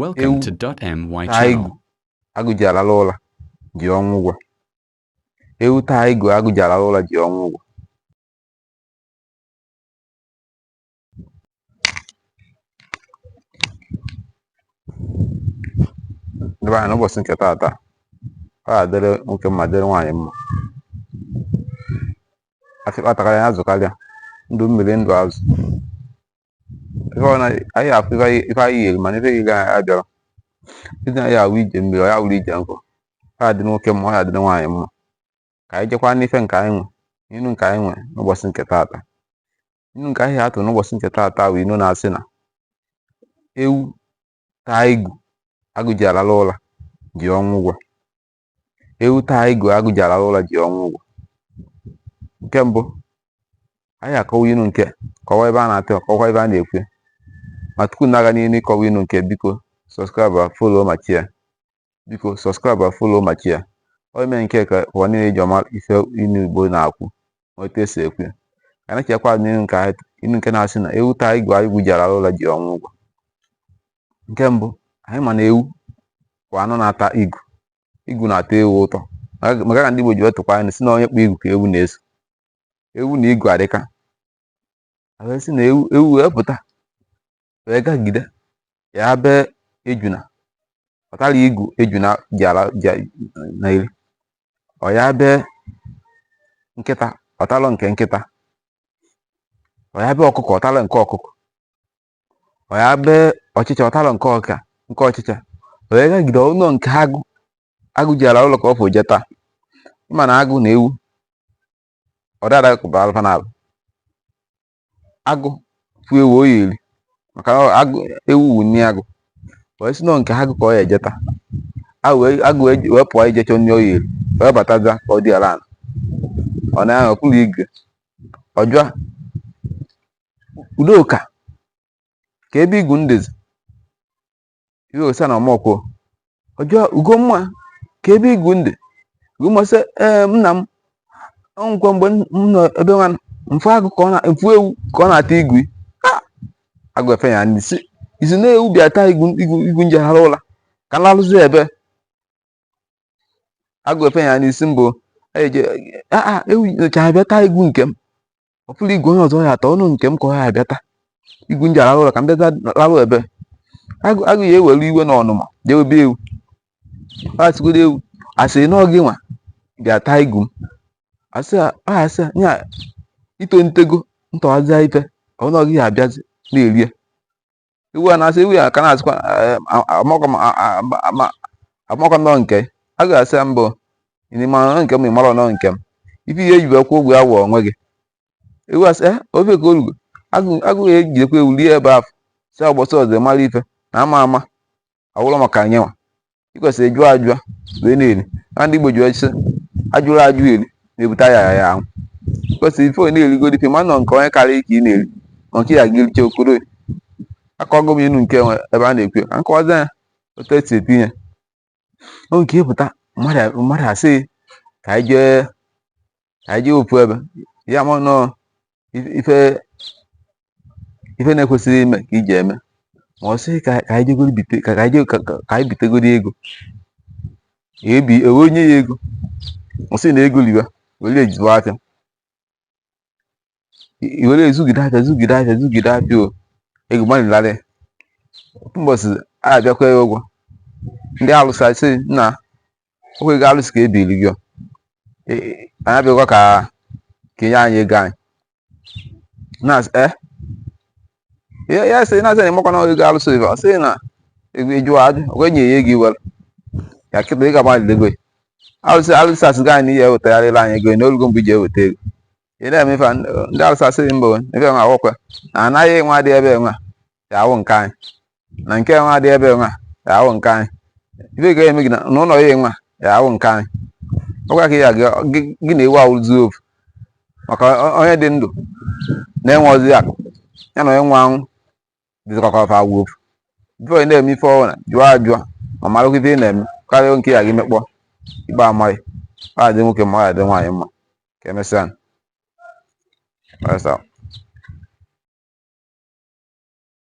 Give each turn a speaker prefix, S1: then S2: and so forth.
S1: Welcome to .my
S2: taa igu
S1: channel.
S2: agụ ji alala ụla ji ọnwụ ụgwọ. Ewu taa igu agụ ji alala ụla ji ọnwụ ụgwọ. Ndebe anyị n'ụbọchị nke taata, ọ ga-adịrị nwoke mma dịrị nwaanyị mma. Afịkpatarị ya azụkarịa ndụ mmiri ndụ azụ. Anyị afụ ife anyị yiri mana ife yiri anyị abịara. Izi anyị awụ ije mmiri ọ ya wụrụ ije nkụ. Ọ ga-adị nwoke mma, ọ ga-adịrị nwaanyị mma. Ka anyị jekwa n'ife nke anyị nwe, inu nke anyị nwe n'ụbọchị nke taata. Inu nke anyị atụ n'ụbọchị nke taata bụ inu na-asị na ewu taa igu agụ ji alala ụla ji ọnwụ ụgwọ. Ewu taa igu agụ ji alala ụla ji ọnwụ ụgwọ. Nke mbụ, anyị akọwa inu nke kọwa ebe a na-atụ, kọwa ebe a na-ekwe. Ma tupu na-aga n'ihu ịkọwa inu nke, biko subscribe, follow ma chia. Biko subscribe, follow ma chia. O ime nke ka ụwa niile ji ọma ife inu Igbo na-akwụ otu esi ekwe. Ka na-echekwa inu nke na-asị na ewu taa igu agụ ji alala ụla ji ọnwụ ụgwọ. Nke mbụ, anyị ma na ewu kwa anụ na-ata igu. Igu na-atọ ewu ụtọ. Maka ka ndị Igbo ji wetụkwa anyị si na onye kpọ igu ka ewu na-eso. Ewu na igu adịka. A wee sị na ewu wee pụta wee gagide ya bee ejuna. Ọtara igu ejuna ji ala na iri. Ọ ya bee nkịta ọtalụ nke nkịta. Ọ ya bee ọkụkọ ọtalụ nke ọkụkọ. Ọ ya bee ọchịcha ọtalụ nke ọchịcha. O wee gagide ọnụ nke agụ ji ala ụlọ ka ọ fụ je taa. Ịma na agụ na ewu ọ dada kụba alfa na abụ. Agụ fụ ewu o yiri maka ewu wu nni agụ. Wee sị nọ nke agụ ka ọ ya eje taa. Agụ wee pụọ ije chọ nni o yiri wee bataza ka ọ dị ala ana. Ọ na-ahụ ọkpụrụ igwe ọ jụa Udoka ka ebe igu ndezi iwe osa na ọmọkwụ. Ọ jụa Ugomma ka ebe igu ndị. Ugomma sị nna m nkwa mgbe m nọ ebe nwa mfu ewu ka ọ na-ata igwe. Agụ efe ya n'isi isi na ewu bịa taa igu nje alala ụla ka nlalụzi ebe. Agụ efe ya n'isi mbụ ewu nyocha bịa taa igu nke m. Ọ fụrụ igwe onye ọzọ ya atọ ọnụ nke m ka ọ ya bịa taa igu nje alala ụla ka m bịa lalụ ebe. Agụ ya ewere iwe na ọnụma jee ebe ewu. Ọ asịgodo ewu asịrị na ọ gị nwa bịa taa igu m. Asị nya ito ntego ntọwazịa ife ọnụ ọgị ya abịazi na-erie. Ewu a na-asị ewu ya ka na-asịkwa amakọ nọ nke. A ga-asị mbụ ịnịma nọ nke m ịmarọ nọ nke m. Ife ihe ejibe kwụ ụgwọ awụ onwe gị. Ewu asị ofe ka orugo. Agụ ya ejidekwa ewu rie ebe afọ si ọgbọsọ ọzọ mara ife na ama ọwụlọ maka nyenwa. I kwesịrị jụọ ajụa wee na-eri. Na ndị Igbo ji sị ajụrụ ajụ eri na-ebute ya ahụ. I kwesịrị ife onye na-erigoro ife ma nọ nke onye karịa ka ị na-eri ma nke ya ga-ericha okoro. Akọgo m inu nke ebe a na-ekwe ka nkọwazi ya otu esi etinye. O nke ịpụta mmadụ asị ka anyị jee ofu ebe ya ma nọ ife na-ekwesịrị ime ka iji eme. Ma ọ sị ka anyị bitegoro ego. Ewe onye ya ego. Ọ sị na ego liwa were ejizo afịa. I were ezugide afịa o. Ego gbalịlarị. Ofu mbọsị a bịakwa ya ụgwọ. Ndị alụsị asị nna okwe ego alụsị ka ebiri gị. Anyị abịakwa ka enye anyị ego anyị. Na-asị ya sị na-asị na ịmakwa na ego alụsị ife. Ọ sị na ego ịjụọ ajụ okwe nye ya ego iwere. Ya kịta ị ga-agbalị ego ya. Alụsị asị ga anyị n'ihe ewetagharịla anyị ego na olugo mgbe iji eweta ego. Ị na-emefe ndị alụsị asị mbụ ebe nwa awọkwa na anaghị enwe adị ebe nwa ya awụ nke anyị. Na nke nwa adị ebe nwa ya awụ nke anyị. Ife ga-eme gị na ụlọ ya nwa ya awụ nke anyị. Ọkwa ka ya gị na ewu awụ zuo ofu. Maka onye dị ndụ na-enwe ozi akụ ya na onye nwe anwụ dịzịkọkọfa awụ ofu. Ife onye na-eme ife ọwụna jụọ ajụọ ma marakwa ife ị na-eme karịa nke ya gị mekpọ ikpe amaghị. Ọ ga-adị nwoke ma ọ ga-adị nwaanyị mma. Ka emesịa.